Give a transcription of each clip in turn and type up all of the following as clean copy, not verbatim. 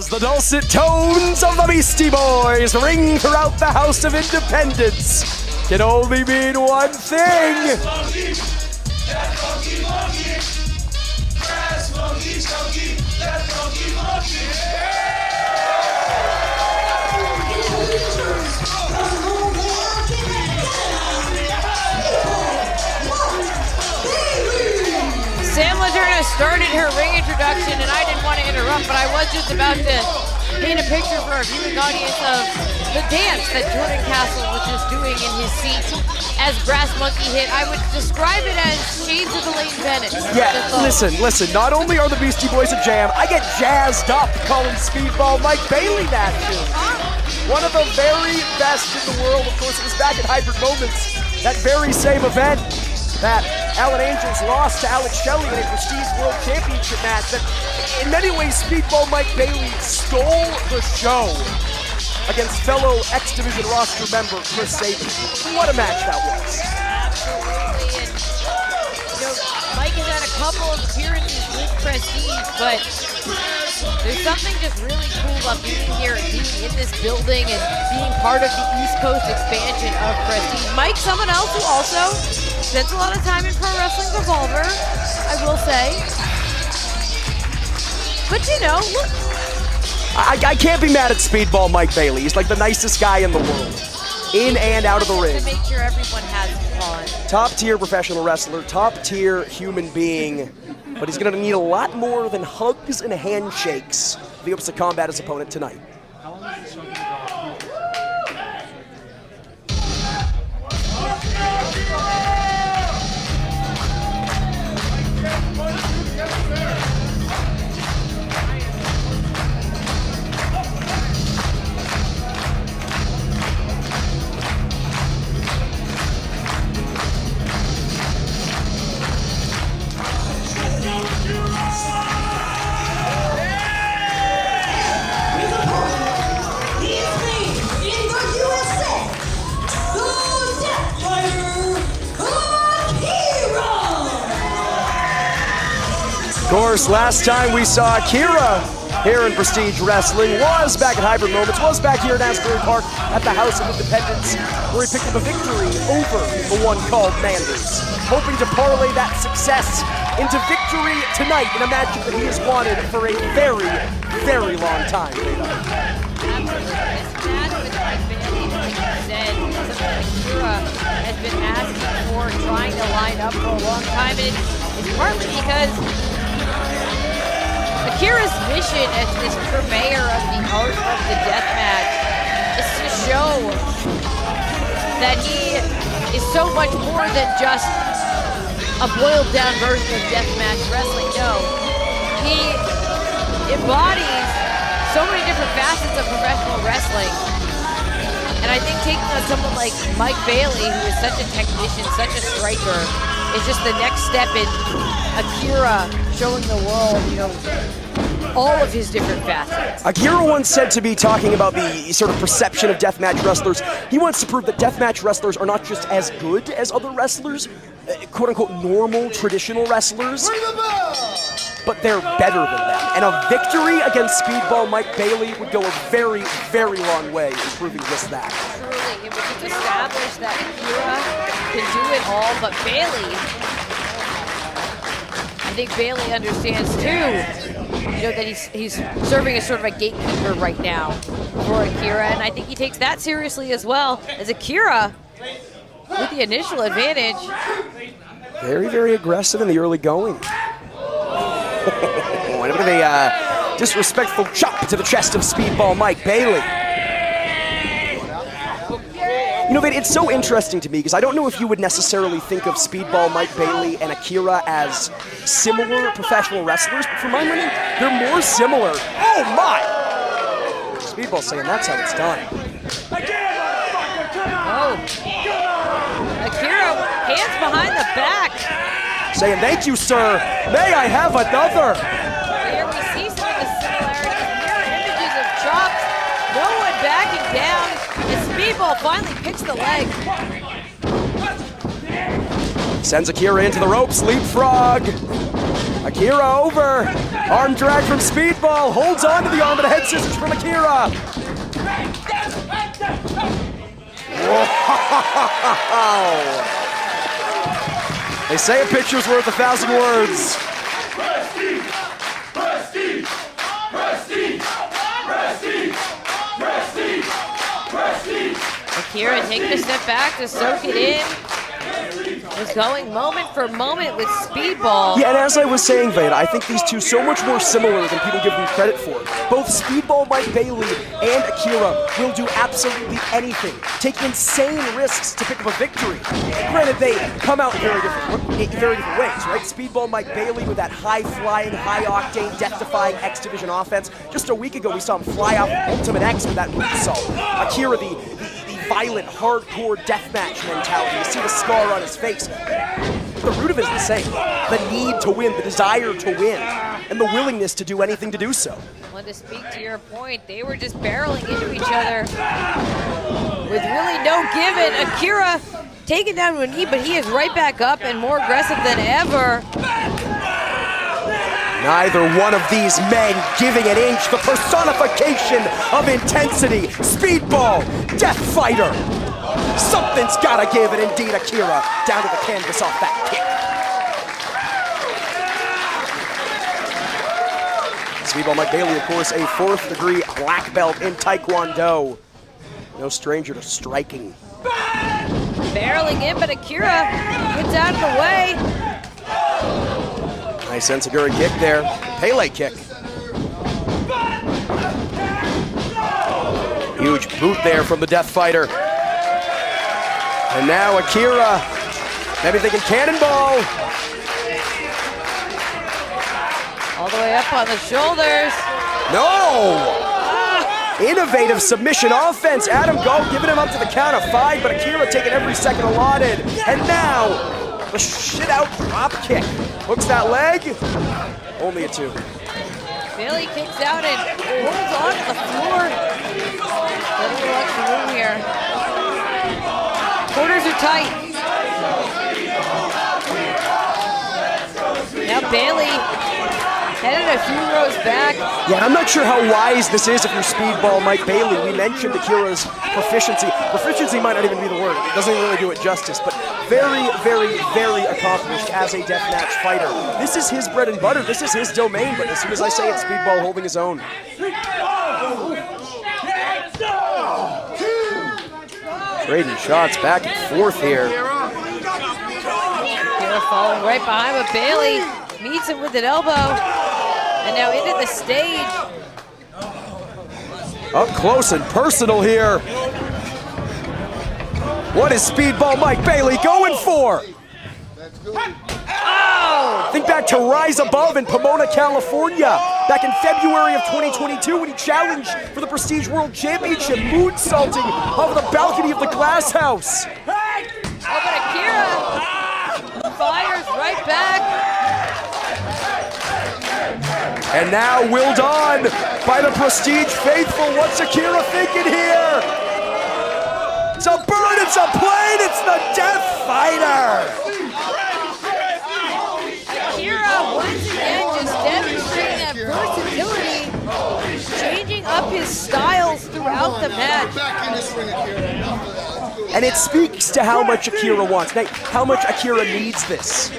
As the dulcet tones of the Beastie Boys ring throughout the House of Independence, can only mean one thing. Sam Laderna started her ring introduction, and I didn't want to interrupt, but I was just about to paint a picture for our viewing audience of the dance that Jordan Castle was just doing in his seat as Brass Monkey hit. I would describe it as shades of Elaine Bennett. Yeah, listen, not only are the Beastie Boys a jam, I get jazzed up calling Speedball Mike Bailey that too. One of the very best in the world. Of course, it was back at Hybrid Moments, that very same event that Alan Angels lost to Alex Shelley in a Prestige World Championship match that in many ways Speedball Mike Bailey stole the show against fellow X Division roster member Chris Sabin. What a match that was. Absolutely, and Mike has had a couple of appearances with Prestige, but there's something just really cool about being here and being in this building and being part of the East Coast expansion of Prestige. Mike, someone else who also spends a lot of time in Pro Wrestling Revolver, I will say. But look. I can't be mad at Speedball Mike Bailey. He's like the nicest guy in the world. In and out of the ring. To make sure everyone has fun. Top tier professional wrestler, top tier human being. But he's gonna need a lot more than hugs and handshakes if he hopes to combat his opponent tonight. How long is this show going to go? Of course, last time we saw Akira here in Prestige Wrestling was back at Hybrid Moments, was back here in Asbury Park at the House of Independence, where he picked up a victory over the one called Manders, hoping to parlay that success into victory tonight in a match that he has wanted for a very, very long time. Absolutely. This match with Mike Bailey, like you said, something that Akira has been asking for, trying to line up for a long time, and it's partly because Akira's mission as this purveyor of the art of the deathmatch is to show that he is so much more than just a boiled down version of deathmatch wrestling. No, he embodies so many different facets of professional wrestling. And I think taking on someone like Mike Bailey, who is such a technician, such a striker, is just the next step in Akira showing the world, all of his different facets. Akira once said to be talking about the sort of perception of deathmatch wrestlers. He wants to prove that deathmatch wrestlers are not just as good as other wrestlers, quote-unquote normal, traditional wrestlers, but they're better than them. And a victory against Speedball Mike Bailey would go a very, very long way in proving just that. Truly, it was just established that Akira can do it all, but Bailey, I think Bailey understands too, that he's serving as sort of a gatekeeper right now for Akira, and I think he takes that seriously as well, as Akira, with the initial advantage. Very, very aggressive in the early going. And a bit of a disrespectful chop to the chest of Speedball Mike Bailey. It's so interesting to me because I don't know if you would necessarily think of Speedball Mike Bailey and Akira as similar professional wrestlers, but for my money, they're more similar. Oh my! Speedball's saying that's how it's done. Oh. Akira, hands behind the back. Saying, thank you, sir. May I have another? Here we see some of the similarities, mirror images of chops. No one backing down. And Speedball finally picks the leg. Sends Akira into the ropes, leapfrog. Akira over. Arm drag from Speedball, holds on to the arm, but a head scissors from Akira. Whoa. They say a picture's worth 1,000 words. Akira taking a step back to soak it in. Was going moment for moment with Speedball. Yeah, and as I was saying, Veda, I think these two so much more similar than people give them credit for. Both Speedball Mike Bailey and Akira will do absolutely anything, take insane risks to pick up a victory. Granted, they come out in very different ways, right? Speedball Mike Bailey with that high-flying, high-octane, death-defying X-Division offense. Just a week ago, we saw him fly off Ultimate X with that moonsault. Akira, the violent, hardcore deathmatch mentality. You see the scar on his face. The root of it is the same. The need to win, the desire to win, and the willingness to do anything to do so. Well, to speak to your point, they were just barreling into each other with really no given. Akira taken down to a knee, but he is right back up and more aggressive than ever. Neither one of these men giving an inch. The personification of intensity. Speedball, death fighter. Something's gotta give, and indeed Akira down to the canvas off that kick. Speedball Mike Bailey, of course, a 4th degree black belt in Taekwondo. No stranger to striking. Barreling in, but Akira gets out of the way. Nice enziguri kick there. Pele kick. Huge boot there from the Death Fighter. And now Akira, maybe thinking cannonball. All the way up on the shoulders. No! Innovative submission offense. Adam Gold giving him up to the count of 5, but Akira taking every second allotted. And now, the shit-out drop kick. Hooks that leg. Only a 2. Bailey kicks out and holds on to the floor. Doesn't look the room here. Quarters are tight. Now Bailey headed a few rows back. Yeah, I'm not sure how wise this is if you're Speedball Mike Bailey. We mentioned Akira's proficiency. Proficiency might not even be the word. It doesn't really do it justice, but very, very, very accomplished as a deathmatch fighter. This is his bread and butter. This is his domain, but as soon as I say it, Speedball holding his own. Trading shots back and forth here. Akira falling right behind, but Bailey meets him with an elbow. And now into the stage. Up close and personal here. What is Speedball Mike Bailey going for? Oh! Think back to Rise Above in Pomona, California, back in February of 2022 when he challenged for the Prestige World Championship, moonsaulting off the balcony of the Glass House. Oh, but Akira fires right back. And now willed on by the Prestige faithful. What's Akira thinking here? It's a bird, it's a plane, it's the Death Fighter! Akira once again just demonstrating that versatility, changing up his styles throughout the match. And it speaks to how much Akira wants, how much Akira needs this.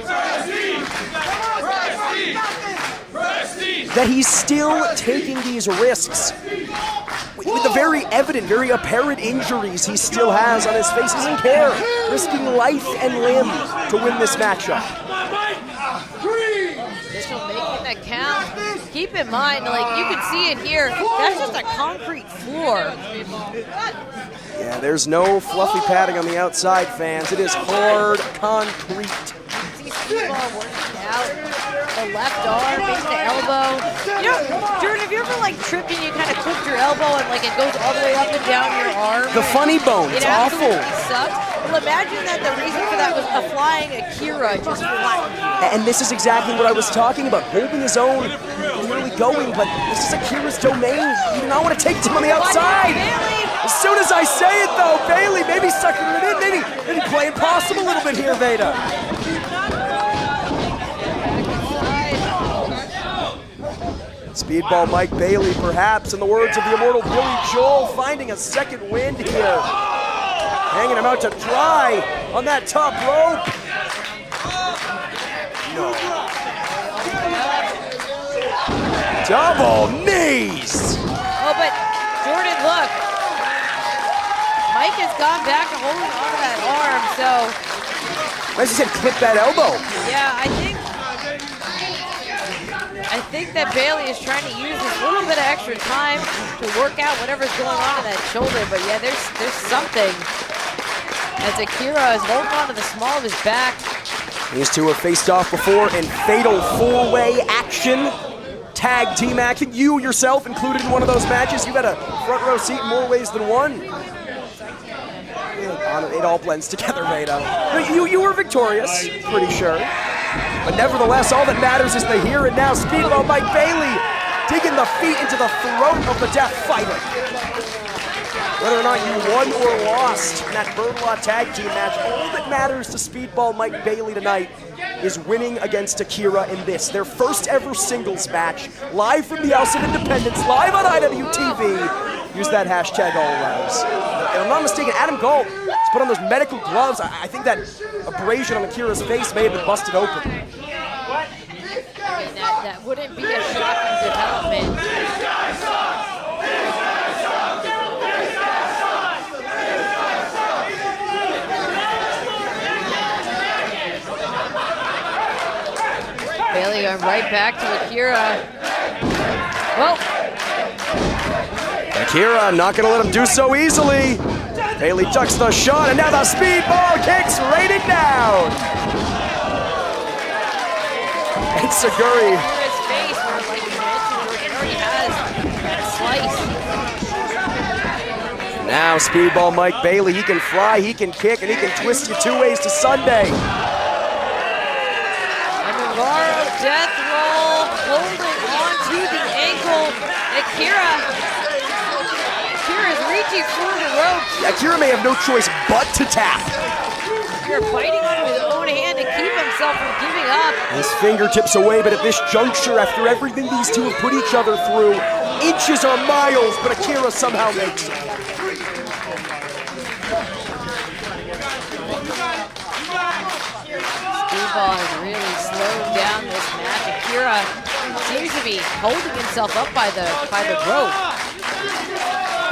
That he's still taking these risks. With the very evident, very apparent injuries he still has on his face, he doesn't care. Risking life and limb to win this matchup. This will make it count. Keep in mind, like you can see it here, that's just a concrete floor. Yeah, there's no fluffy padding on the outside, fans. It is hard concrete. See Speedball working out the left arm, maybe the elbow. You know, Jordan, have you ever like tripped and you kind of clipped your elbow and like it goes all the way up and down your arm? The funny bone, it's awful. Sucks. Well, imagine that the reason for that was a flying Akira just flattened. And this is exactly what I was talking about. Holding his own, really going, but this is Akira's domain. You do not want to take him on the outside. As soon as I say it though, Bailey maybe sucking it in, maybe playing possum a little bit here, Veda. Speedball Mike Bailey, perhaps, in the words of the immortal Billy Joel, finding a second wind here. Hanging him out to dry on that top rope. No. Double knees. Oh, but Jordan, look. Mike has gone back to holding onto that arm, so. As you said, clip that elbow. Yeah, I think that Bailey is trying to use this little bit of extra time to work out whatever's going on in that shoulder. But yeah, there's something. As Akira is holding on to the small of his back. These two have faced off before in fatal four-way action. Tag team action. You yourself included in one of those matches. You got a front row seat in more ways than one. It all blends together, Veda. You were victorious, pretty sure. But nevertheless, all that matters is the here and now. Speedball Mike Bailey digging the feet into the throat of the Death Fighter. Whether or not you won or lost in that Birdlaw tag team match, all that matters to Speedball Mike Bailey tonight is winning against Akira in this, their first ever singles match, live from the House of Independence, live on IWTV. Use that hashtag all around. If I'm not mistaken, Adam Galt has put on those medical gloves. I think that abrasion on Akira's face may have been busted open. I mean, that wouldn't be a shocking development. Bailey going right back to Akira. Well. Akira not going to let him do so easily. Bailey ducks the shot, and now the speedball kicks raining down. And Saguri. His face, where, like you mentioned, it already has that slice. Now Speedball Mike Bailey, he can fly, he can kick, and he can twist you two ways to Sunday. Death roll, holding on to the ankle. Akira's reaching for the ropes. Akira may have no choice but to tap. Akira fighting on his own hand to keep himself from giving up. His fingertips away, but at this juncture, after everything these two have put each other through, inches are miles, but Akira somehow makes it. Speedball has really slowed down this match. Akira seems to be holding himself up by the rope.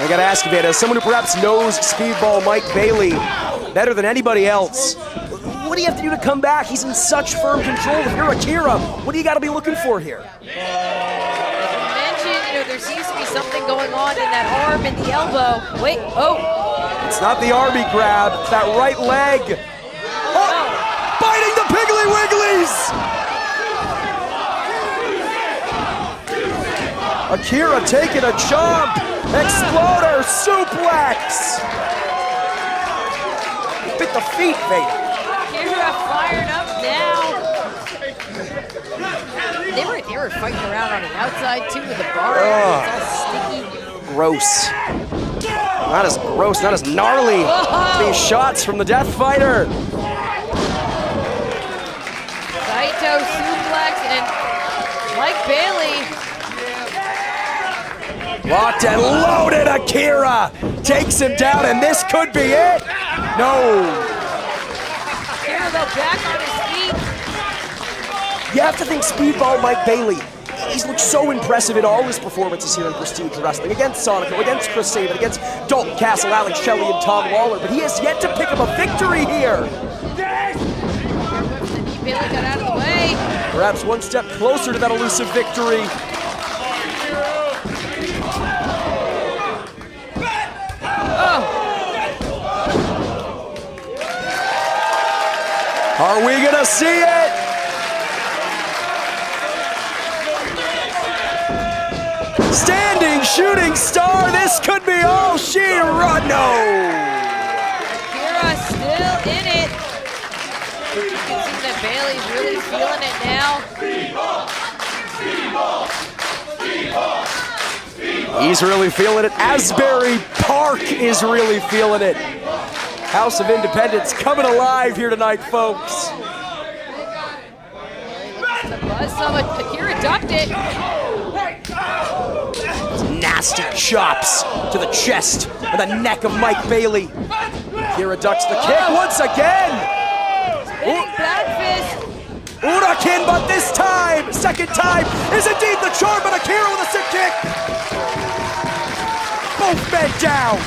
I gotta ask you, Veda, as someone who perhaps knows Speedball Mike Bailey better than anybody else, what do you have to do to come back? He's in such firm control. If you're Akira, what do you gotta be looking for here? As you mentioned, there seems to be something going on in that arm and the elbow. Wait, It's not the army grab, it's that right leg. Biting the Piggly Wigglies! Akira taking a chomp. Exploder suplex. Bit the feet, Veda. Akira fired up now. They were fighting around on the outside too with the bar. It's all sticky. Gross. Not as gross, not as gnarly. These shots from the Death Fighter. Saito suplex and Mike Bailey. Locked and loaded. Akira takes him down, and this could be it. No. Akira though back on his feet. You have to think Speedball Mike Bailey. He's looked so impressive in all his performances here in Prestige Wrestling, against Sonico, against Chris Sabin, against Dalton Castle, Alex Shelley, and Tom Lawler, but he has yet to pick up a victory here. Bailey got out of the way. Perhaps one step closer to that elusive victory. Are we gonna see it? Standing shooting star, this could be all she wrote. No! Akira still in it. You can see that Bailey's really feeling it now. He's really feeling it. Asbury Park is really feeling it. House of Independence coming alive here tonight, folks. Bailey looks to buzz some. Akira ducked it. nasty chops to the chest and the neck of Mike Bailey. Akira ducks the kick once again. Spinning back fist. Urakin, but this time, second time, is indeed the charm, but Akira with a sick kick. Both men down.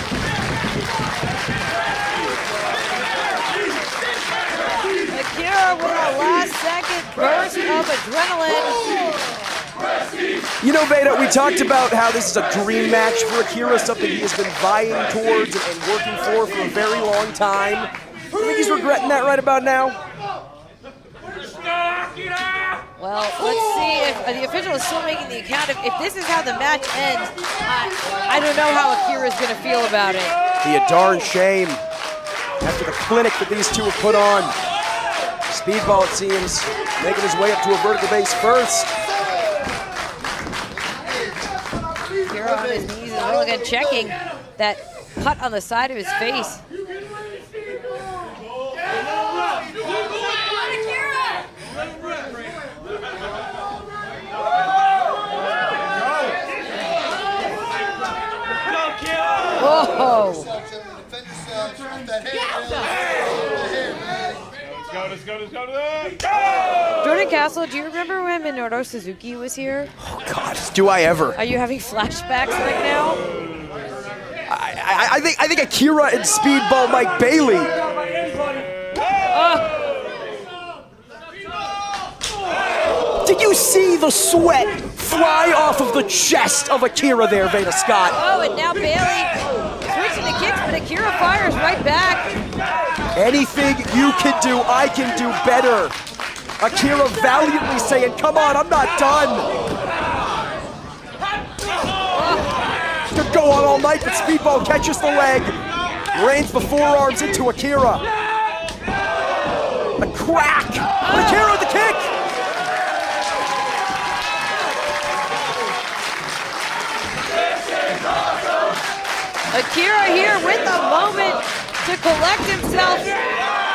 Akira with a last-second burst of adrenaline. You know, Veda, we talked about how this is a dream match for Akira, something he has been vying towards and working for a very long time. You think he's regretting that right about now? Well, let's see if the official is still making the account. If this is how the match ends, I don't know how Akira is going to feel about it. Be a darn shame after the clinic that these two have put on. Speedball, it seems, making his way up to a vertical base first. Akira on his knees as well again, checking that cut on the side of his face. Whoa! Let's go. Jordan Castle, do you remember when Minoru Suzuki was here? Oh God, do I ever? Are you having flashbacks right now? I think Akira and Speedball Mike Bailey. Did you see the sweat fly off of the chest of Akira there, Veda Scott? Oh, and now Bailey switching the kicks, but Akira fires right back. Anything you can do, I can do better. Akira valiantly saying, come on, I'm not done. Could go on all night, but Speedball catches the leg. Rains the forearms into Akira. A crack. Akira with the kick. Akira here with a moment to collect himself,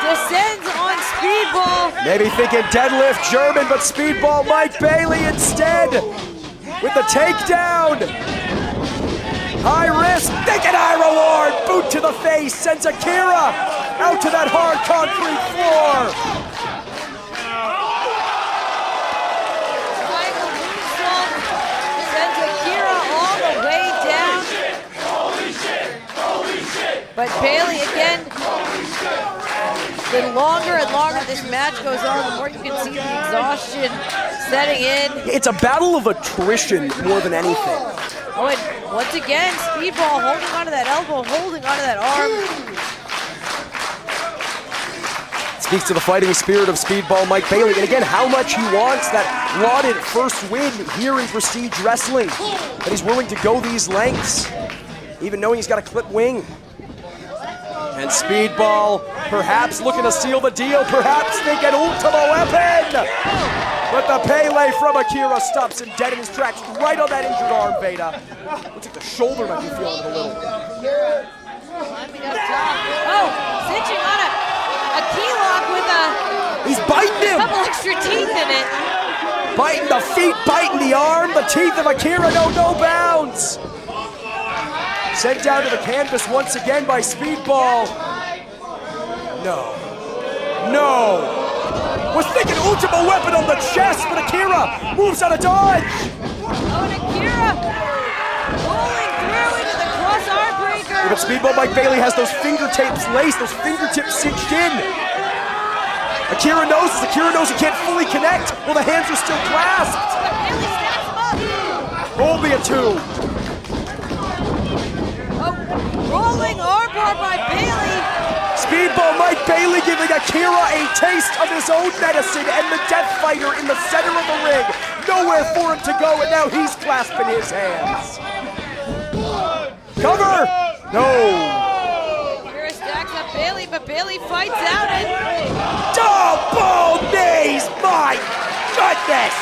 descends on Speedball. Maybe thinking deadlift German, but Speedball Mike Bailey instead with the takedown. High risk, thinking high reward. Boot to the face sends Akira out to that hard concrete floor. Triangle moonsault sends Akira all the way down. But Bailey again, the longer and longer this match goes on, the more you can see the exhaustion setting in. It's a battle of attrition more than anything. Oh, and once again, Speedball holding onto that elbow, holding onto that arm. Speaks to the fighting spirit of Speedball Mike Bailey, and again, how much he wants that lauded first win here in Prestige Wrestling. That he's willing to go these lengths, even knowing he's got a clip wing. And Speedball perhaps looking to seal the deal, perhaps thinking ultimo weapon. But the Pele from Akira stops him dead in his tracks, right on that injured arm, Veda. Looks like the shoulder might be feeling it a little. Climbing up top. Oh, cinching on a key lock with He's biting him. couple extra teeth in it. Biting the feet, biting the arm. The teeth of Akira know no bounds. Sent down to the canvas once again by Speedball. No. Was thinking ultimo weapon on the chest, but Akira moves out of dodge. Oh, and Akira rolling through into the cross arm breaker. But Speedball Mike Bailey has those fingertips laced, those fingertips cinched in. Akira knows he can't fully connect. Well, the hands are still clasped. Bailey snaps him up. Only a two. Oh, rolling armbar by Bailey. Speedball Mike Bailey giving Akira a taste of his own medicine, and the Death Fighter in the center of the ring. Nowhere for him to go, and now he's clasping his hands. Cover! No. Akira stacks up Bailey, but Bailey fights out it. Double knees! My goodness!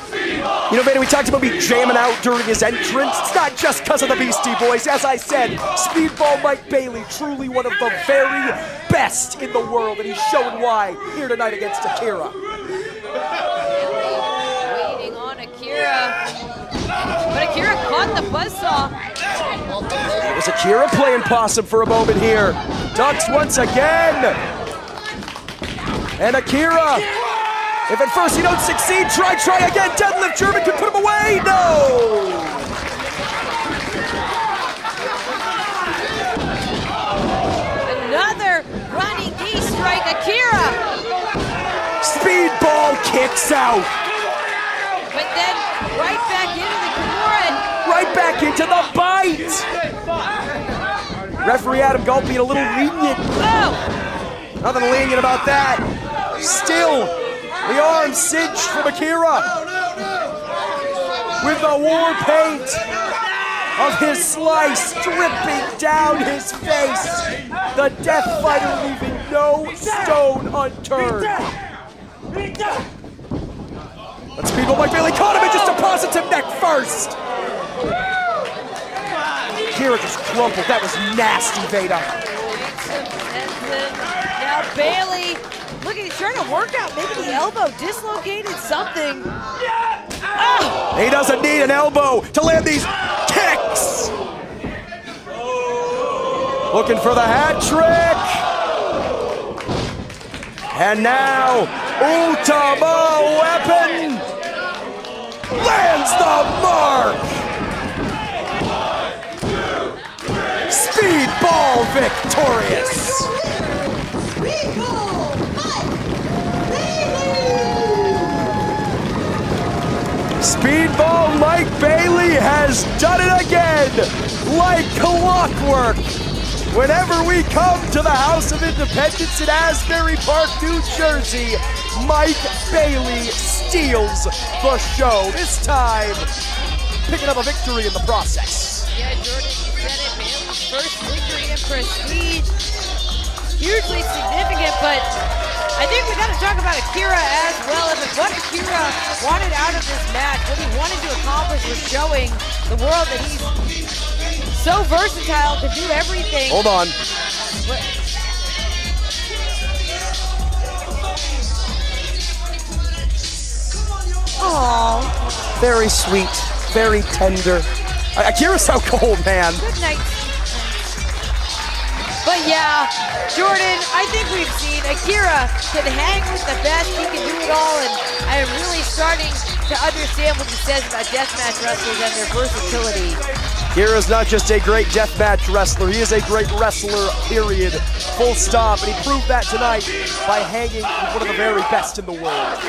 Speedball! You know, Vader, we talked about me jamming out during his entrance. It's not just because of the Beastie Boys. As I said, Speedball Mike Bailey, truly one of the very best in the world, and he's showing why here tonight against Akira. Waiting on Akira. But Akira caught the buzzsaw. It was Akira playing possum for a moment here. Ducks once again. And Akira, if at first you don't succeed, try again. Deadlift German can put him away. No! Another running knee strike, Akira. Speedball kicks out. But then right back into the Kimura. Right back into the bite. Referee Adam Galt being a little lenient. Oh! Nothing lenient about that. Still, the arm cinched from Akira. With the war paint of his slice dripping down his face. The Death Fighter leaving no stone unturned. But Speedball Mike Bailey caught him and just deposits him neck first. Akira just crumpled. That was nasty, Veda. Now Bailey, look at, he's trying to work out. Maybe the elbow dislocated something. Oh! He doesn't need an elbow to land these kicks. Looking for the hat trick. And now, Ultima Weapon lands the mark. Speedball victorious. Speedball Mike Bailey has done it again, like clockwork. Whenever we come to the House of Independence in Asbury Park, New Jersey, Mike Bailey steals the show. This time, picking up a victory in the process. Yeah, Jordan, you said it, Bailey's first victory in Prestige. Hugely significant, but I think we got to talk about Akira as well. If what Akira wanted out of this match, what he wanted to accomplish was showing the world that he's so versatile, to do everything. Hold on. Aww. Very sweet, very tender. Akira's so cold, man. Good night. But yeah, Jordan, I think we've seen Akira can hang with the best. He can do it all, and I am really starting to understand what he says about deathmatch wrestlers and their versatility. Akira's not just a great deathmatch wrestler, he is a great wrestler, period. Full stop, and he proved that tonight by hanging with one of the very best in the world.